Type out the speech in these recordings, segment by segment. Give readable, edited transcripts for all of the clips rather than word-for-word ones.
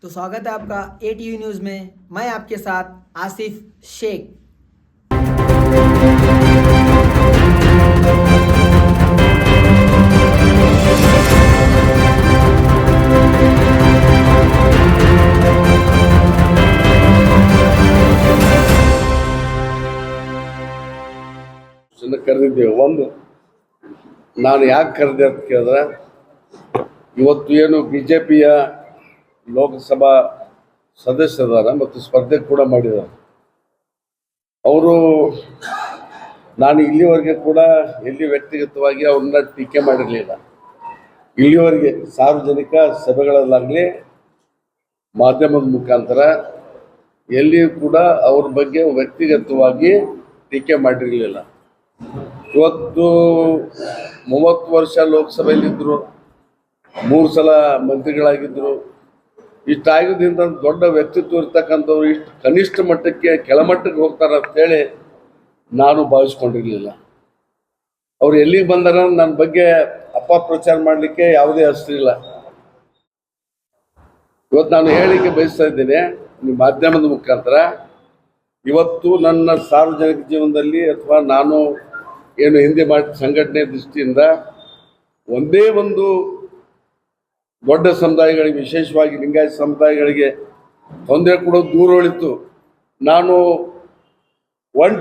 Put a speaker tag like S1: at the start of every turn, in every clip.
S1: तो स्वागत है आपका ATV न्यूज़ में। मैं आपके साथ आसिफ शेख।
S2: ಕರೆದಿದ್ದೇವೆ. ಒಂದು ನಾನು ಯಾಕೆ ಕರೆದೆ ಅಂತ ಕೇಳಿದ್ರೆ, ಇವತ್ತು ಏನು BJPಯ ಲೋಕಸಭಾ ಸದಸ್ಯರಾದ ಮತ್ತು ಸ್ಪರ್ಧೆ ಕೂಡ ಮಾಡಿದ್ದಾರೆ. ಅವರು ನಾನು ಇಲ್ಲಿವರೆಗೆ ಕೂಡ ಎಲ್ಲಿ ವ್ಯಕ್ತಿಗತವಾಗಿ ಅವ್ರನ್ನ ಟೀಕೆ ಮಾಡಿರಲಿಲ್ಲ. ಇಲ್ಲಿವರೆಗೆ ಸಾರ್ವಜನಿಕ ಸಭೆಗಳಲ್ಲಾಗಲಿ ಮಾಧ್ಯಮದ ಮುಖಾಂತರ ಎಲ್ಲಿಯೂ ಕೂಡ ಅವ್ರ ಬಗ್ಗೆ ವ್ಯಕ್ತಿಗತವಾಗಿ ಟೀಕೆ ಮಾಡಿರಲಿಲ್ಲ. ಇವತ್ತು 30 ವರ್ಷ ಲೋಕಸಭೆಯಲ್ಲಿದ್ದರು, 3 ಸಲ ಮಂತ್ರಿಗಳಾಗಿದ್ದರು. ಇಷ್ಟಾಗೋದ್ರಿಂದ ದೊಡ್ಡ ವ್ಯಕ್ತಿತ್ವ ಇರ್ತಕ್ಕಂಥವ್ರು ಇಷ್ಟು ಕನಿಷ್ಠ ಮಟ್ಟಕ್ಕೆ ಕೆಳಮಟ್ಟಕ್ಕೆ ಹೋಗ್ತಾರೆ ಅಂತೇಳಿ ನಾನು ಭಾವಿಸ್ಕೊಂಡಿರಲಿಲ್ಲ. ಅವ್ರು ಎಲ್ಲಿಗೆ ಬಂದಾರ ನನ್ನ ಬಗ್ಗೆ ಅಪಪ್ರಚಾರ ಮಾಡಲಿಕ್ಕೆ ಯಾವುದೇ ಹೆಸರಿಲ್ಲ. ಇವತ್ತು ನಾನು ಹೇಳಿಕೆ ಬಯಸ್ತಾ ಇದ್ದೇನೆ ನಿಮ್ಮ ಮಾಧ್ಯಮದ ಮುಖಾಂತರ. ಇವತ್ತು ನನ್ನ ಸಾರ್ವಜನಿಕ ಜೀವನದಲ್ಲಿ ಅಥವಾ ನಾನು ಏನು ಹಿಂದೆ ಮಾಡಿದ ಸಂಘಟನೆ ದೃಷ್ಟಿಯಿಂದ ಒಂದೇ ಒಂದು ದೊಡ್ಡ ಸಮುದಾಯಗಳಿಗೆ, ವಿಶೇಷವಾಗಿ ಲಿಂಗಾಯತ ಸಮುದಾಯಗಳಿಗೆ ತೊಂದರೆ ಕೊಡೋದು ದೂರ ಉಳಿತು. ನಾನು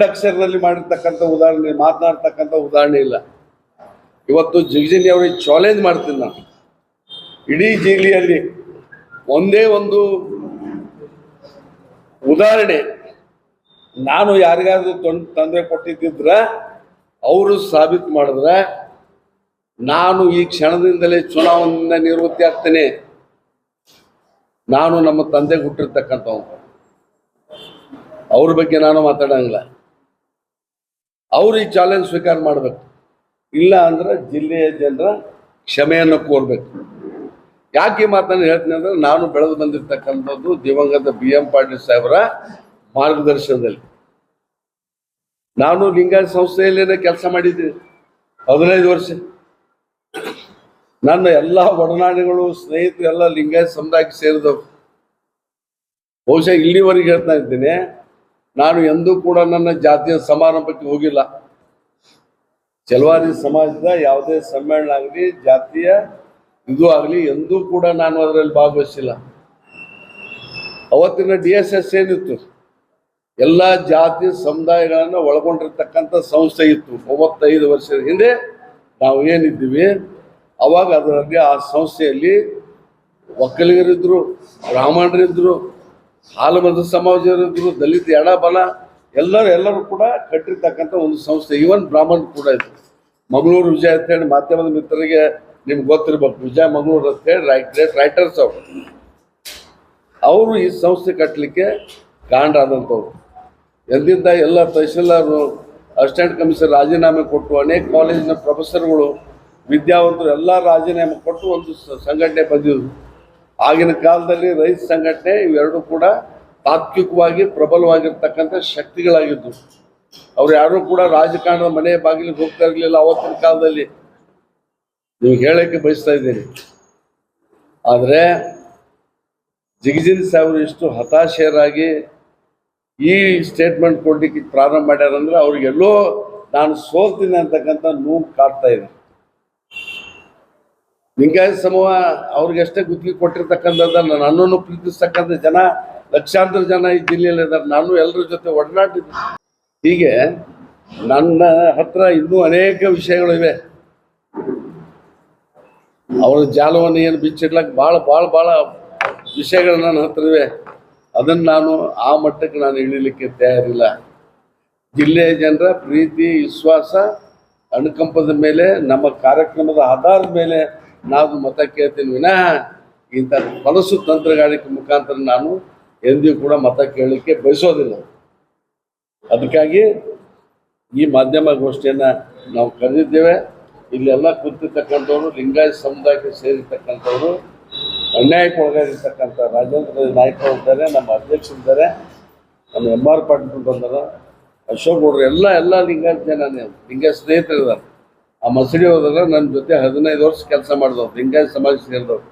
S2: ಅಕ್ಷರದಲ್ಲಿ ಮಾಡಿರ್ತಕ್ಕಂಥ ಉದಾಹರಣೆ, ಮಾತನಾಡ್ತಕ್ಕಂಥ ಉದಾಹರಣೆ ಇಲ್ಲ. ಇವತ್ತು ಜಿಗಜಿನಿ ಅವರಿಗೆ ಚಾಲೆಂಜ್ ಮಾಡ್ತೀನಿ ನಾನು. ಇಡೀ ಜಿಲ್ಲೆಯಲ್ಲಿ ಒಂದೇ ಒಂದು ಉದಾಹರಣೆ ನಾನು ಯಾರಿಗಾದ್ರೂ ತೊಂದರೆ ಕೊಟ್ಟಿದ್ದಿದ್ರೆ ಅವರು ಸಾಬೀತು ಮಾಡಿದ್ರೆ ನಾನು ಈ ಕ್ಷಣದಿಂದಲೇ ಚುನಾವಣೆಯಿಂದ ನಿವೃತ್ತಿ ಆಗ್ತೇನೆ. ನಾನು ನಮ್ಮ ತಂದೆಗೆ ಹುಟ್ಟಿರ್ತಕ್ಕಂಥವ್ನು, ಅವ್ರ ಬಗ್ಗೆ ನಾನು ಮಾತಾಡಂಗಿಲ್ಲ. ಅವರು ಈ ಚಾಲೆಂಜ್ ಸ್ವೀಕಾರ ಮಾಡಬೇಕು. ಇಲ್ಲ ಅಂದ್ರೆ ಜಿಲ್ಲೆಯ ಜನರ ಕ್ಷಮೆಯನ್ನು ಕೋರ್ಬೇಕು. ಯಾಕೆ ಈ ಮಾತನ್ನು ಹೇಳ್ತೀನಿ ಅಂದ್ರೆ, ನಾನು ಬೆಳೆದು ಬಂದಿರ್ತಕ್ಕಂಥದ್ದು ದಿವಂಗತ BM ಪಾಟೀಲ್ ಸಾಹೇಬರ ಮಾರ್ಗದರ್ಶನದಲ್ಲಿ. ನಾನು ಲಿಂಗಾಯತ ಸಂಸ್ಥೆಯಲ್ಲೇನೆ ಕೆಲಸ ಮಾಡಿದ್ದೀನಿ 15 ವರ್ಷ. ನನ್ನ ಎಲ್ಲ ಒಡನಾಡಿಗಳು, ಸ್ನೇಹಿತರು ಎಲ್ಲ ಲಿಂಗಾಯತ ಸಮುದಾಯಕ್ಕೆ ಸೇರಿದವರು. ಬಹುಶಃ ಇಲ್ಲಿವರೆಗೆ ಹೇಳ್ತಾ ಇದ್ದೀನಿ, ನಾನು ಎಂದೂ ಕೂಡ ನನ್ನ ಜಾತಿಯ ಸಮಾರಂಭಕ್ಕೆ ಹೋಗಿಲ್ಲ. ಚಲವಾದಿ ಸಮಾಜದ ಯಾವುದೇ ಸಮ್ಮೇಳನ ಆಗಲಿ, ಜಾತಿಯ ಇದು ಆಗಲಿ, ಎಂದೂ ಕೂಡ ನಾನು ಅದರಲ್ಲಿ ಭಾಗವಹಿಸಿಲ್ಲ. ಅವತ್ತಿನ DSS ಏನಿತ್ತು, ಎಲ್ಲ ಜಾತಿ ಸಮುದಾಯಗಳನ್ನು ಒಳಗೊಂಡಿರ್ತಕ್ಕಂಥ ಸಂಸ್ಥೆ ಇತ್ತು. 35 ವರ್ಷದ ಹಿಂದೆ ನಾವು ಏನಿದ್ದೀವಿ ಅವಾಗ ಅದರಲ್ಲಿ ಆ ಸಂಸ್ಥೆಯಲ್ಲಿ ಒಕ್ಕಲಿಗರಿದ್ದರು, ಬ್ರಾಹ್ಮಣರಿದ್ದರು, ಹಾಲುಮತ ಸಮಾಜರಿದ್ದರು, ದಲಿತ ಎಡಬಲ ಎಲ್ಲರೂ ಕೂಡ ಕಟ್ಟಿರ್ತಕ್ಕಂಥ ಒಂದು ಸಂಸ್ಥೆ. ಈವನ್ ಬ್ರಾಹ್ಮಣ ಕೂಡ ಇತ್ತು. ಮಂಗಳೂರು ವಿಜಯ ಅಂತ ಹೇಳಿ ಮಾಧ್ಯಮದ ಮಿತ್ರರಿಗೆ ನಿಮ್ಗೆ ಗೊತ್ತಿರ್ಬೇಕು. ವಿಜಯ ಮಂಗಳೂರು ಅಂತ ಹೇಳಿ ರೈಟರ್ಸ್ ಅವರು ಈ ಸಂಸ್ಥೆ ಕಟ್ಟಲಿಕ್ಕೆ ಕಾರಣರಾದಂಥವ್ರು. ಎಂದಿಂದ ಎಲ್ಲ ತಹಶೀಲ್ದಾರರು, ಅಸಿಸ್ಟೆಂಟ್ ಕಮಿಷನರ್ ರಾಜೀನಾಮೆ ಕೊಟ್ಟು, ಅನೇಕ ಕಾಲೇಜಿನ ಪ್ರೊಫೆಸರ್ಗಳು, ವಿದ್ಯಾವಂತರು ಎಲ್ಲ ರಾಜೀನಾಮೆ ಕೊಟ್ಟು ಒಂದು ಸಂಘಟನೆ ಬಂದಿದ್ರು. ಆಗಿನ ಕಾಲದಲ್ಲಿ ರೈತ ಸಂಘಟನೆ ಇವೆರಡೂ ಕೂಡ ತಾತ್ವಿಕವಾಗಿ ಪ್ರಬಲವಾಗಿರ್ತಕ್ಕಂಥ ಶಕ್ತಿಗಳಾಗಿದ್ದು. ಅವ್ರು ಯಾರೂ ಕೂಡ ರಾಜಕಾರಣದ ಮನೆ ಬಾಗಿಲಿಗೆ ಹೋಗ್ತಾ ಇರಲಿಲ್ಲ ಅವತ್ತಿನ ಕಾಲದಲ್ಲಿ. ನೀವು ಹೇಳಕ್ಕೆ ಬಯಸ್ತಾ ಇದ್ದೀನಿ. ಆದರೆ ಜಿಗಜಿನಿ ಸಾಹೇಬರು ಎಷ್ಟು ಹತಾಶರಾಗಿ ಈ ಸ್ಟೇಟ್ಮೆಂಟ್ ಕೊಡ್ಲಿಕ್ಕೆ ಪ್ರಾರಂಭ ಮಾಡ್ಯಾರಂದ್ರೆ, ಅವ್ರಿಗೆಲ್ಲೋ ನಾನು ಸೋಲ್ತೀನಿ ಅಂತಕ್ಕಂಥ ನೋವು ಕಾಡ್ತಾ ಇದೆ. ಲಿಂಗಾಯತ ಸಮೂಹ ಅವ್ರಿಗೆಷ್ಟೇ ಗುತ್ತಿಗೆ ಕೊಟ್ಟಿರ್ತಕ್ಕಂಥದ್ದು, ನನ್ನನ್ನು ಪ್ರೀತಿಸ್ತಕ್ಕಂಥ ಜನ ಲಕ್ಷಾಂತರ ಜನ ಈ ಜಿಲ್ಲೆಯಲ್ಲಿ ಇದ್ದಾರೆ. ನಾನು ಎಲ್ಲರ ಜೊತೆ ಒಡನಾಡಿದ್ದೆ. ಹೀಗೆ ನನ್ನ ಹತ್ರ ಇನ್ನೂ ಅನೇಕ ವಿಷಯಗಳಿವೆ. ಅವರ ಜಾಲವನ್ನು ಏನು ಬಿಚ್ಚಿಡ್ಲಕ್ಕೆ ಭಾಳ ವಿಷಯಗಳು ನನ್ನ ಹತ್ರ ಇವೆ. ಅದನ್ನು ನಾನು ಆ ಮಟ್ಟಕ್ಕೆ ನಾನು ಇಳಿಲಿಕ್ಕೆ ತಯಾರಿಲ್ಲ. ಜಿಲ್ಲೆಯ ಜನರ ಪ್ರೀತಿ, ವಿಶ್ವಾಸ, ಅನುಕಂಪದ ಮೇಲೆ, ನಮ್ಮ ಕಾರ್ಯಕ್ರಮದ ಆಧಾರದ ಮೇಲೆ ನಾವು ಮತ ಕೇಳ್ತೀನಿ ವಿನಃ ಇಂಥ ಹೊಲಸು ತಂತ್ರಗಾರಿಕೆ ಮುಖಾಂತರ ನಾನು ಎಂದೂ ಕೂಡ ಮತ ಕೇಳಲಿಕ್ಕೆ ಬಯಸೋದಿಲ್ಲ. ಅದಕ್ಕಾಗಿ ಈ ಮಾಧ್ಯಮ ಗೋಷ್ಠಿಯನ್ನು ನಾವು ಕರೆದಿದ್ದೇವೆ. ಇಲ್ಲೆಲ್ಲ ಕೂತಿರ್ತಕ್ಕಂಥವ್ರು ಲಿಂಗಾಯತ ಸಮುದಾಯಕ್ಕೆ ಸೇರಿರ್ತಕ್ಕಂಥವ್ರು, ಅನ್ಯಾಯಕ್ಕೆ ಒಳಗಾಗಿರ್ತಕ್ಕಂಥ ರಾಜೇಂದ್ರ ನಾಯ್ಕ ಇದ್ದಾರೆ, ನಮ್ಮ ಅಧ್ಯಕ್ಷರಿದ್ದಾರೆ, ನಮ್ಮ MR ಪಾಟೀಲ್ ಬಂದಾರ, ಅಶೋಕ್ ಗೌಡ್ರು, ಎಲ್ಲ ಲಿಂಗಾಯತ ಜನ, ಲಿಂಗಾಯತ ಸ್ನೇಹಿತರಿದ್ದಾರೆ. ಆ ಮಸಡಿ ಹೋದಾಗ ನನ್ನ ಜೊತೆ 15 ವರ್ಷ ಕೆಲಸ ಮಾಡಿದವ್ರು, ಲಿಂಗಾಯತ ಸಮಾಜ ಸೇರಿದವ್ರು.